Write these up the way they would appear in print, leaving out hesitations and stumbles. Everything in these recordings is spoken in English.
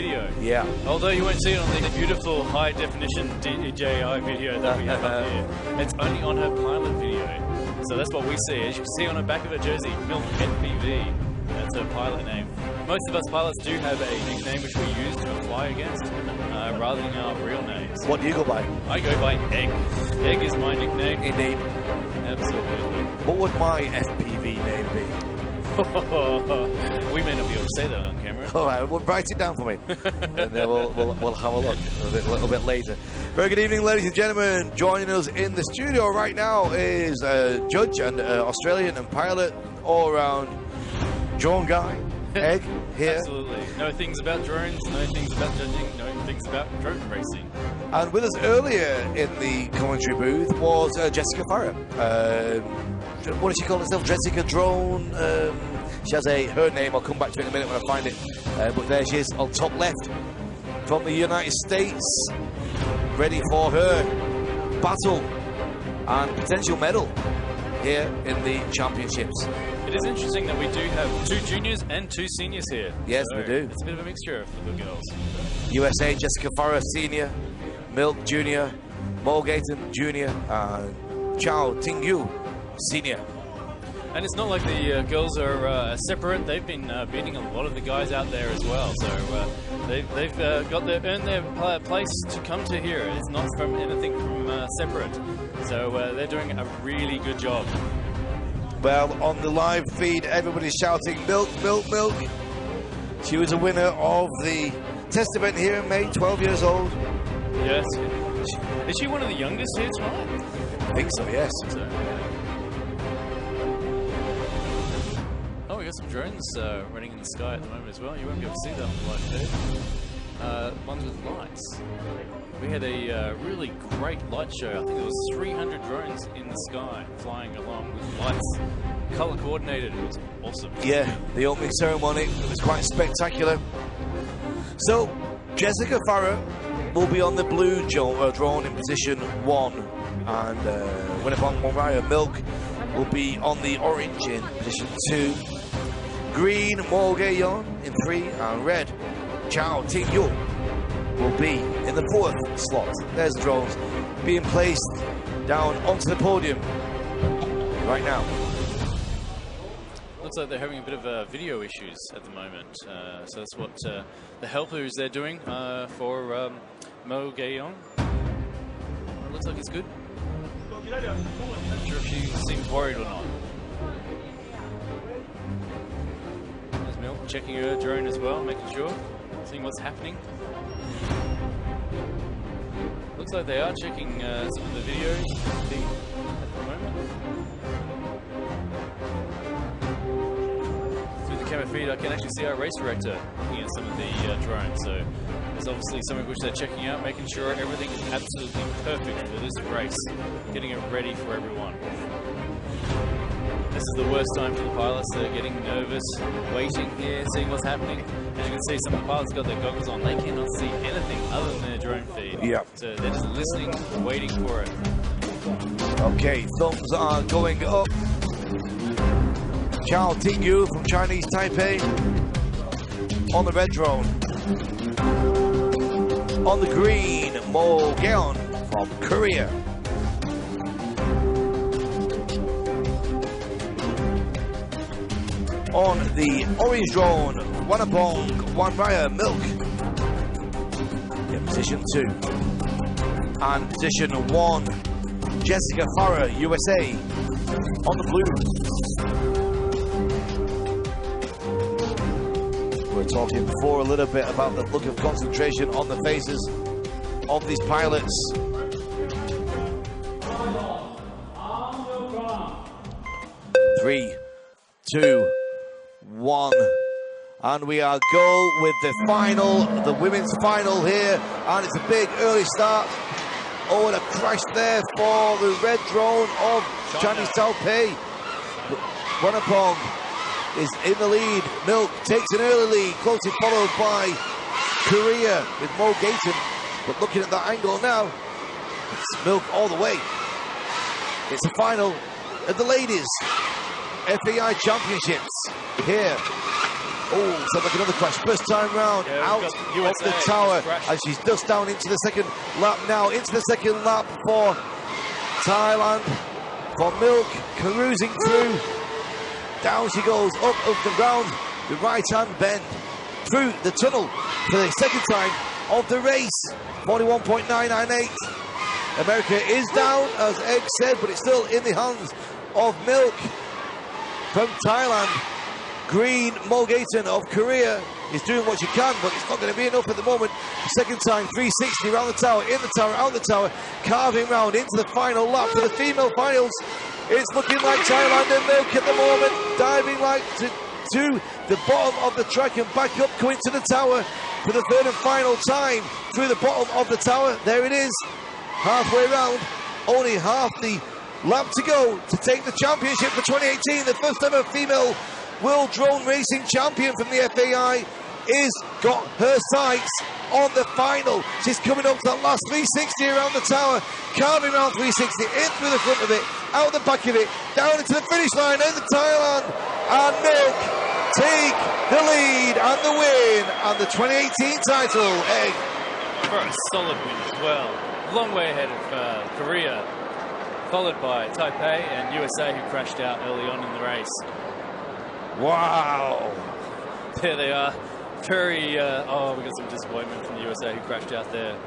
video. Yeah. Although you won't see it on the beautiful high-definition DJI video that we have up here. It's only on her pilot video. So that's what we see. As you can see on the back of her jersey, Milk FPV. That's her pilot name. Most of us pilots do have a nickname which we use to fly against, rather than our real names. What do you go by? I go by Egg. Egg is my nickname. Indeed. Absolutely. What would my FPV name be? We may not be able to say that on camera. All right, well, write it down for me, and then we'll have a look a little bit later. Very good evening, ladies and gentlemen. Joining us in the studio right now is judge and Australian and pilot all around drone guy, Egg here. Absolutely. Know things about drones, know things about judging, know things about drone racing. And with us earlier in the commentary booth was Jessica Farrer. What does she call herself? Jessica Drone. She has her name. I'll come back to it in a minute when I find it. But there she is on top left from the United States, ready for her battle and potential medal here in the championships. It is interesting that we do have 2 juniors and 2 seniors here. Yes, so we do. It's a bit of a mixture for the girls. USA, Jessica Farrer, senior, Milk, junior, Mo Gayton, junior, and Chao Tingyu, senior. And it's not like the girls are separate. They've been beating a lot of the guys out there as well. So they've earned their place to come to here. It's not from anything from separate. So they're doing a really good job. Well, on the live feed, everybody's shouting, Milk, Milk, Milk. She was a winner of the test event here in May, 12 years old. Yes. Is she one of the youngest here tonight? I think so, yes. Oh, we got some drones running in the sky at the moment as well. You won't be able to see that on the live feed. Ones with lights. We had a really great light show. I think there was 300 drones in the sky flying along with lights, color coordinated. It was awesome. Yeah, the opening ceremony was quite spectacular. So, Jessica Farrer will be on the blue drone in position 1, and Winnipeg Mariah Milk will be on the orange in position 2. Green Mo Gayon in 3, and red Chao Tingyu will be in the 4th slot. There's the drones being placed down onto the podium right now. Looks like they're having a bit of video issues at the moment. So that's what the helpers they're doing for Mo Gayon. It looks like it's good. Not sure if she seems worried or not. There's Milk checking her drone as well, making sure, seeing what's happening. Looks like they are checking some of the videos at the moment. Through the camera feed, I can actually see our race director looking at some of the drones. So there's obviously something which they're checking out, making sure everything is absolutely perfect for this race, getting it ready for everyone. This is the worst time for the pilots. They're getting nervous, waiting here, seeing what's happening. As you can see, some of the pilots got their goggles on. They cannot see anything other than their drone feed. Yeah. So they're just listening, waiting for it. Okay, thumbs are going up. Chao Tingyu from Chinese Taipei on the red drone. On the green, Mo Gaon from Korea. On the orange drone, Winnipeg Mariah Milk in position 2. And position 1, Jessica Farrer, USA, on the blue. We were talking before a little bit about the look of concentration on the faces of these pilots. 3, 2, 1, and we are go with the final, the women's final here, and it's a big early start. Oh, and a crash there for the red drone of Chinese Taipei. Winnipeg is in the lead. Milk takes an early lead, closely followed by Korea with Mo Gayton. But looking at that angle now, it's Milk all the way. It's the final of the ladies FAI Championships here Oh, sounds like another crash. First time round, out of the tower as she's dust down into the second lap now. Into the second lap for Thailand. For Milk, carousing through. Down she goes, up and round the right-hand bend. Through the tunnel for the second time of the race. 41.998. America is down, as Egg said, but it's still in the hands of Milk from Thailand. Green Mulgaton of Korea is doing what she can, but it's not going to be enough at the moment. Second time, 360 around the tower, in the tower, out the tower, carving round into the final lap for the female finals. It's looking like Thailand and Milk at the moment, diving like to the bottom of the track and back up, coming to the tower for the third and final time through the bottom of the tower. There it is, halfway round, only half the lap to go to take the championship for 2018. The first ever female World Drone Racing Champion from the FAI is got her sights on the final. She's coming up to that last 360 around the tower, carving around 360, in through the front of it, out the back of it, down into the finish line, into Thailand, and Milk take the lead and the win and the 2018 title. Egg. For a solid win as well. Long way ahead of Korea, followed by Taipei and USA, who crashed out early on in the race. Wow. There they are. Very, we got some disappointment from the USA who crashed out there.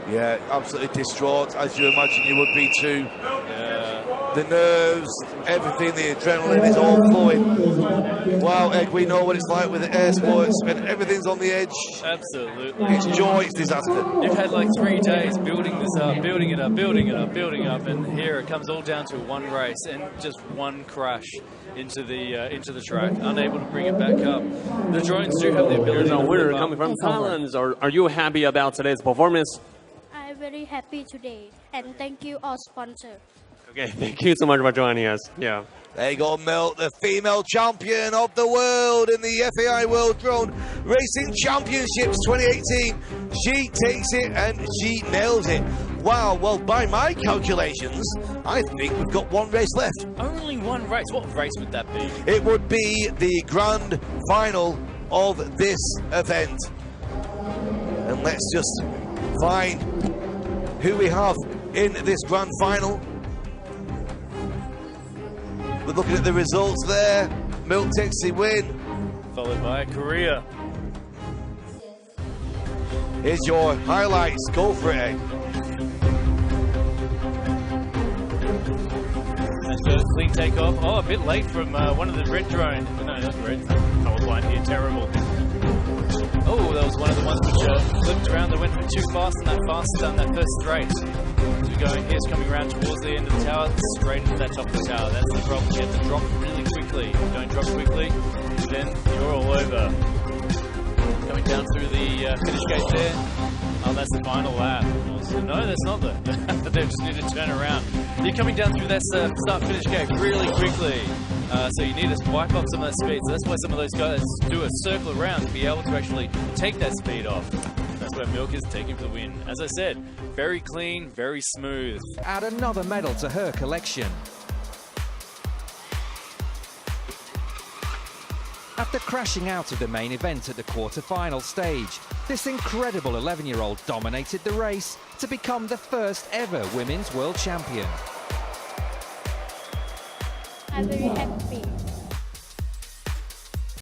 Yeah, absolutely distraught, as you imagine you would be too. Yeah. The nerves, everything, the adrenaline is all flowing. Wow, Egg, we know what it's like with the air sports when everything's on the edge. Absolutely. It's joy, it's disaster. You've had like 3 days building this up, building it up, building it up, building up, and here it comes all down to one race and just one crash into the track, unable to bring it back up. The drones do have the ability. Here's our winner coming from Thailand. Are you happy about today's performance? I'm very happy today, and thank you all sponsors. Okay, thank you so much for joining us. Yeah. There you go, Milk, the female champion of the world in the FAI World Drone Racing Championships 2018. She takes it and she nails it. Wow, well, by my calculations, I think we've got one race left. Only one race? What race would that be? It would be the grand final of this event. And let's just find who we have in this grand final. We're looking at the results there. Milk takes the win. Followed by Korea. Here's your highlights. Go for it, Egg. And a clean takeoff. Oh, a bit late from one of the red drone. No, not red. Colorblind here. Terrible. Oh, that was one of the ones which flipped around that went too fast in that first straight. Here's coming around towards the end of the tower, straight into that top of the tower. That's the problem. You have to drop really quickly. If you don't drop quickly, then you're all over. Coming down through the finish gate there. Oh, that's the final lap. No, that's not the. They just need to turn around. You're coming down through that start-finish gate really quickly. So you need to wipe off some of that speed. So that's why some of those guys do a circle around to be able to actually take that speed off. That's where Milk is taking for the win. As I said, very clean, very smooth. Add another medal to her collection. After crashing out of the main event at the quarter-final stage, this incredible 11-year-old dominated the race to become the first ever women's world champion. I'm very happy.